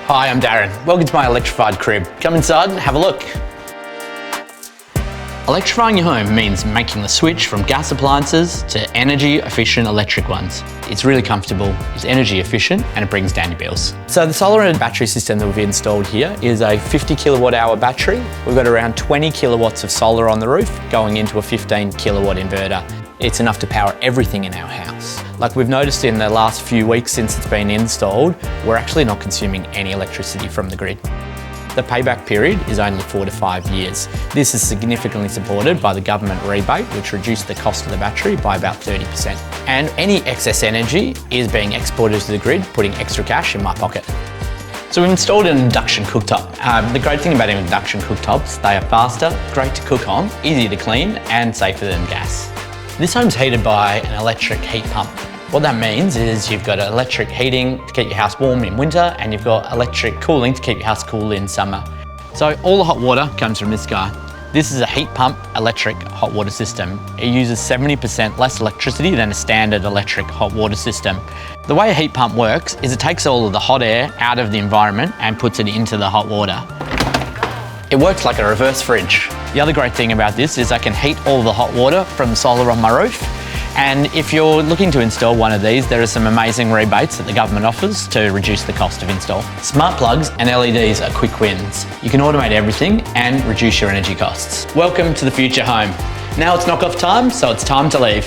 Hi, I'm Darren. Welcome to my electrified crib. Come inside and have a look. Electrifying your home means making the switch from gas appliances to energy efficient electric ones. It's really comfortable, it's energy efficient, and it brings down your bills. So the solar and battery system that we've installed here is a 50 kilowatt hour battery. We've got around 20 kilowatts of solar on the roof going into a 15 kilowatt inverter. It's enough to power everything in our house. Like we've noticed in the last few weeks since it's been installed, we're actually not consuming any electricity from the grid. The payback period is only 4 to 5 years. This is significantly supported by the government rebate, which reduced the cost of the battery by about 30%. And any excess energy is being exported to the grid, putting extra cash in my pocket. So we've installed an induction cooktop. The great thing about induction cooktops, they are faster, great to cook on, easy to clean, and safer than gas. This home's heated by an electric heat pump. What that means is you've got electric heating to keep your house warm in winter, and you've got electric cooling to keep your house cool in summer. So all the hot water comes from this guy. This is a heat pump electric hot water system. It uses 70% less electricity than a standard electric hot water system. The way a heat pump works is it takes all of the hot air out of the environment and puts it into the hot water. It works like a reverse fridge. The other great thing about this is I can heat all the hot water from the solar on my roof. And if you're looking to install one of these, there are some amazing rebates that the government offers to reduce the cost of install. Smart plugs and LEDs are quick wins. You can automate everything and reduce your energy costs. Welcome to the future home. Now it's knock-off time, so it's time to leave.